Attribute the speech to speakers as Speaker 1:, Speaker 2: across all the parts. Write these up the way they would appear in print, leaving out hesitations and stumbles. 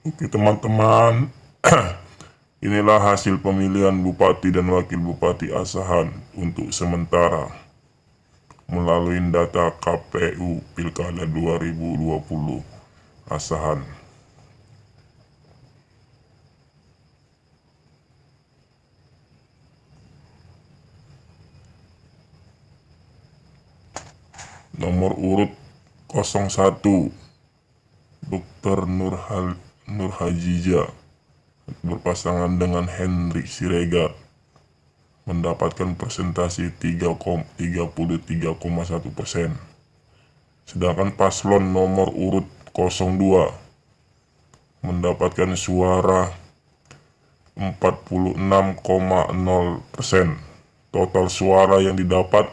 Speaker 1: Oke teman-teman, inilah hasil pemilihan Bupati dan Wakil Bupati Asahan untuk sementara melalui data KPU Pilkada 2020 Asahan. Nomor urut 01 Dr. Nurhajija berpasangan dengan Henry Siregar mendapatkan persentase 33,1%. Sedangkan paslon nomor urut 02 mendapatkan suara 46,0%. Total suara yang didapat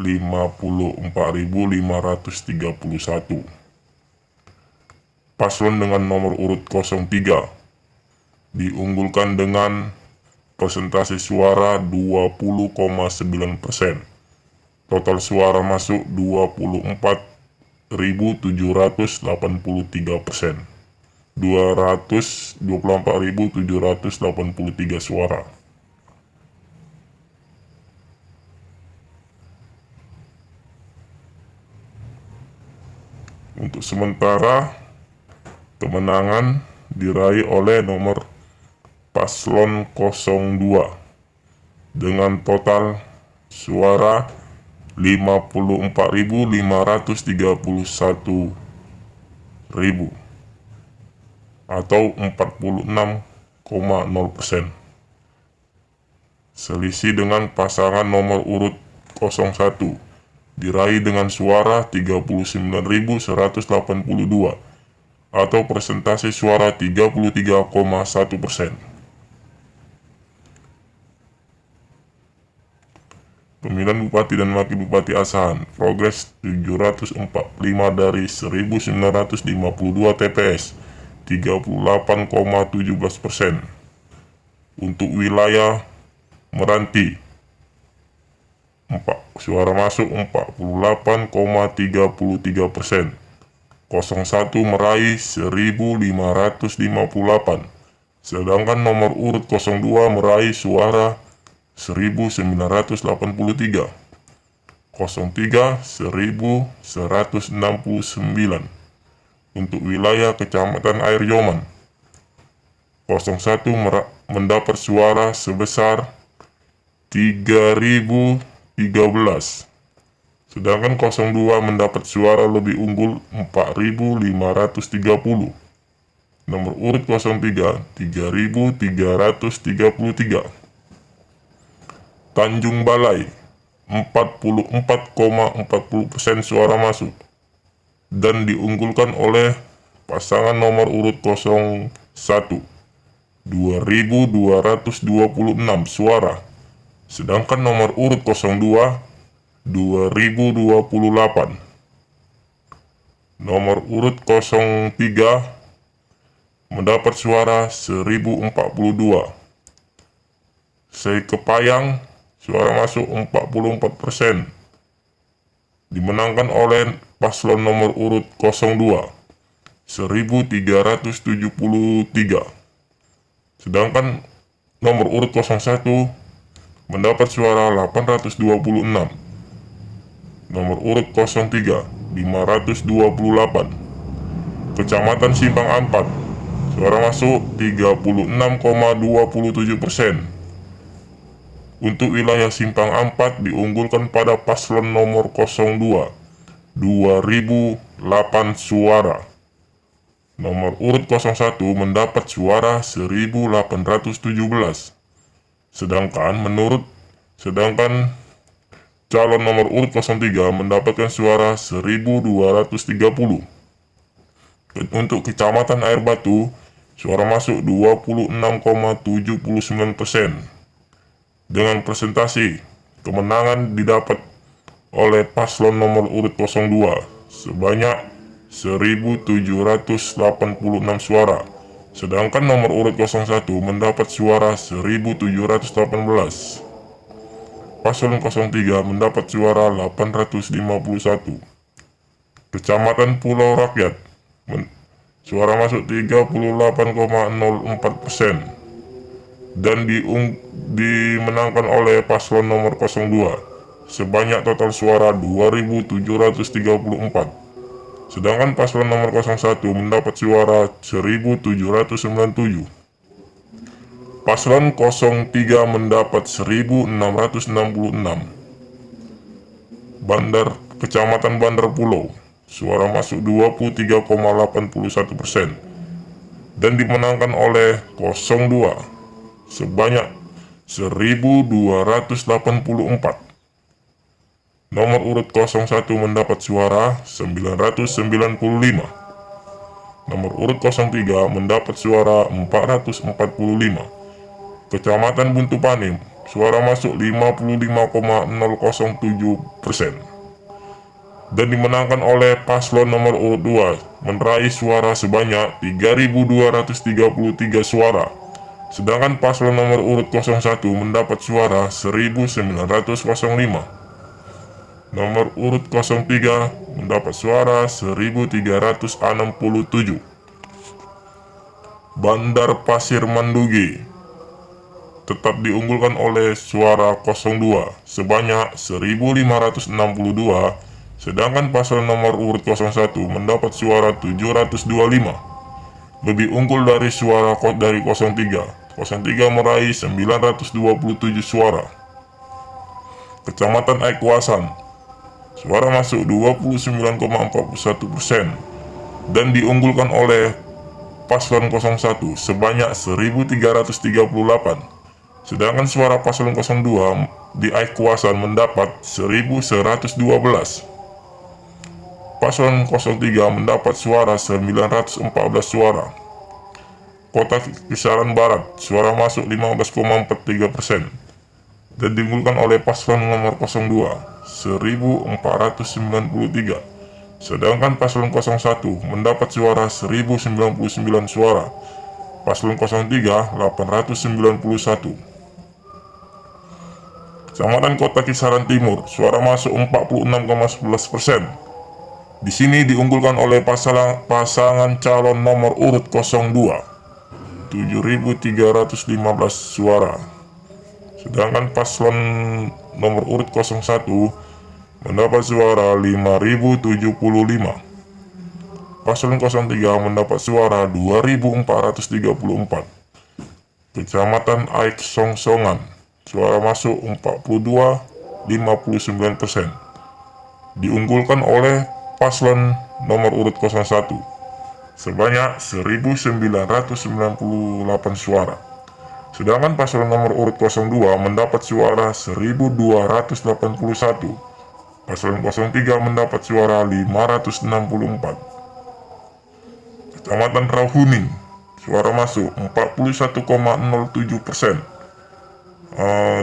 Speaker 1: 54.531. Paslon dengan nomor urut 03 diunggulkan dengan persentase suara 20,9%. Total suara masuk 24.783%. 224.783 suara. Untuk sementara, kemenangan diraih oleh nomor paslon 02 dengan total suara 54.531.000 atau 46,0%. Selisih dengan pasangan nomor urut 01 diraih dengan suara 39.182 atau persentase suara 33,1%. Pemilihan Bupati dan Wakil Bupati Asahan, progres 745 dari 1952 TPS, 38,17%. Untuk wilayah Meranti, suara masuk 48,33%. 01 meraih 1.558, sedangkan nomor urut 02 meraih suara 1.983, 03 1.169. Untuk wilayah Kecamatan Air Yoman, 01 mendapat suara sebesar 3.013, sedangkan 02 mendapat suara lebih unggul 4.530. Nomor urut 03 3.333. Tanjung Balai 44,40% suara masuk dan diunggulkan oleh pasangan nomor urut 01 2.226 suara, sedangkan nomor urut 02 2028. Nomor urut 03 mendapat suara 1042. Sekepayang suara masuk 44%, dimenangkan oleh paslon nomor urut 02 1373. Sedangkan nomor urut 01 mendapat suara 826. Nomor urut 03 528. Kecamatan Simpang Ampat, suara masuk 36,27%. Untuk wilayah Simpang Ampat diunggulkan pada paslon nomor 02 2008 suara. Nomor urut 01 mendapat suara 1817. Sedangkan calon nomor urut 03 mendapatkan suara 1230. Untuk Kecamatan Air Batu, suara masuk 26,79%. Dengan presentasi, kemenangan didapat oleh paslon nomor urut 02 sebanyak 1.786 suara. Sedangkan nomor urut 01 mendapat suara 1.718. Paslon 03 mendapat suara 851. Kecamatan Pulau Rakyat, suara masuk 38,04%. Dan dimenangkan oleh paslon nomor 02 sebanyak total suara 2.734. Sedangkan paslon nomor 01 mendapat suara 1.797. Paslon 03 mendapat 1.666. Kecamatan Bandar Pulau, suara masuk 23,81%. Dan dimenangkan oleh 02 sebanyak 1.284. Nomor urut 01 mendapat suara 995. Nomor urut 03 mendapat suara 445. Kecamatan Buntu Panim, suara masuk 55,007%. Dan dimenangkan oleh paslon nomor urut 2 meraih suara sebanyak 3.233 suara. Sedangkan paslon nomor urut 01 mendapat suara 1.905. Nomor urut 03 mendapat suara 1.367. Bandar Pasir Mandugi tetap diunggulkan oleh suara 02 sebanyak 1.562. Sedangkan paslon nomor urut 01 mendapat suara 725. Lebih unggul dari suara dari 03. 03 meraih 927 suara. Kecamatan Aikuasan, suara masuk 29,41% dan diunggulkan oleh paslon 01 sebanyak 1.338. Sedangkan suara paslon 02 di Aikuasan mendapat 1.112. Paslon 03 mendapat suara 914 suara. Kota Kisaran Barat, suara masuk 15,43% dan diunggulkan oleh paslon nomor 02 1.493. Sedangkan paslon 01 mendapat suara 1.099 suara. Paslon 03 891. Kecamatan Kota Kisaran Timur, suara masuk 46,11%. Di sini diunggulkan oleh pasangan calon nomor urut 02, 7.315 suara. Sedangkan paslon nomor urut 01 mendapat suara 5.075. Paslon 03 mendapat suara 2.434. Kecamatan Aik Songsongan, suara masuk 42,59%. Diunggulkan oleh paslon nomor urut 01 sebanyak 1.998 suara. Sedangkan paslon nomor urut 02 mendapat suara 1.281. Paslon 03 mendapat suara 564. Kecamatan Rahuning, suara masuk 41,07%.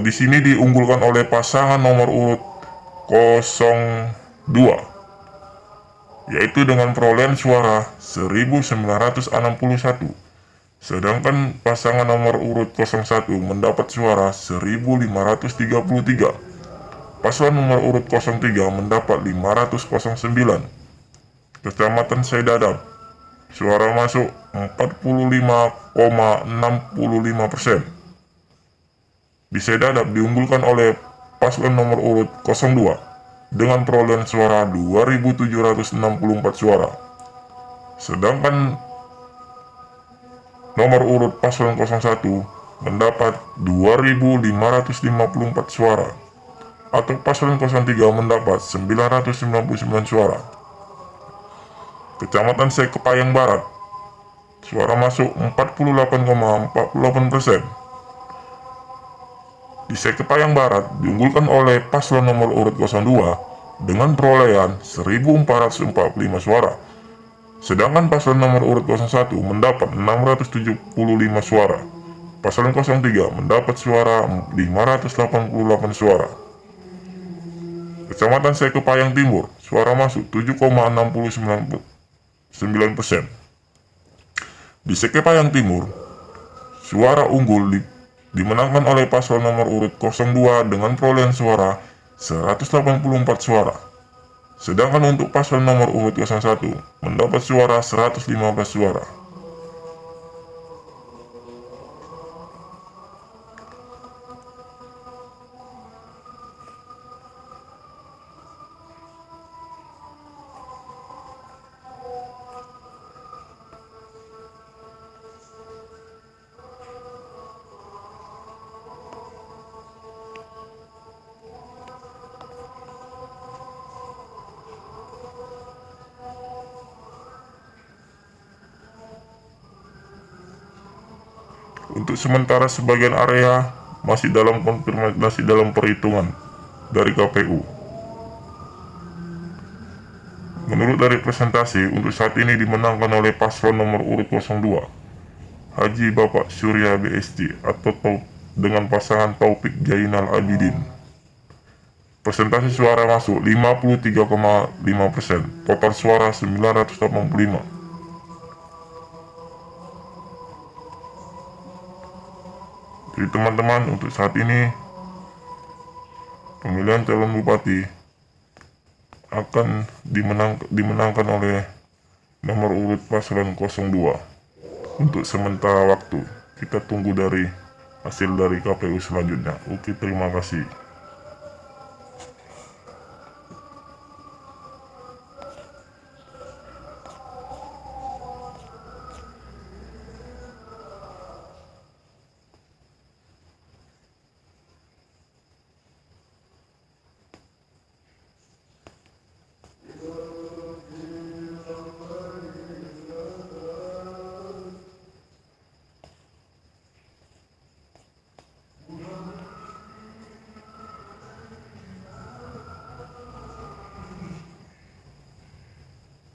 Speaker 1: Di sini diunggulkan oleh pasangan nomor urut 02, yaitu dengan perolehan suara 1.961. Sedangkan pasangan nomor urut 01 mendapat suara 1.533. Paslon nomor urut 03 mendapat 509. Kecamatan Saidadap, suara masuk 45,65%. Di Saidadap diunggulkan oleh paslon nomor urut 02 dengan perolehan suara 2.764 suara. Sedangkan nomor urut paslon 01 mendapat 2.554 suara, atau paslon 03 mendapat 999 suara. Kecamatan Sekepayang Barat, suara masuk 48,48%. Di Sekepayang Barat diunggulkan oleh paslon nomor urut 02 dengan perolehan 1.445 suara. Sedangkan paslon nomor urut 01 mendapat 675 suara. Paslon 03 mendapat suara 588 suara. Kecamatan Sekepayang Timur, suara masuk 7,69%. Di Sekepayang Timur, suara unggul dimenangkan oleh paslon nomor urut 02 dengan perolehan suara 184 suara. Sedangkan untuk paslon nomor urut 01 mendapat suara 115 suara. Untuk sementara sebagian area masih dalam konfirmasi dalam perhitungan dari KPU. Menurut dari presentasi, untuk saat ini dimenangkan oleh paslon nomor urut 02, Haji Bapak Surya BSC atau dengan pasangan Taufik Jainal Abidin. Persentase suara masuk 53,5%, total suara 985. Jadi teman-teman, untuk saat ini pemilihan calon bupati akan dimenangkan oleh nomor urut paslon 02 untuk sementara waktu. Kita tunggu dari hasil dari KPU selanjutnya. Oke, terima kasih.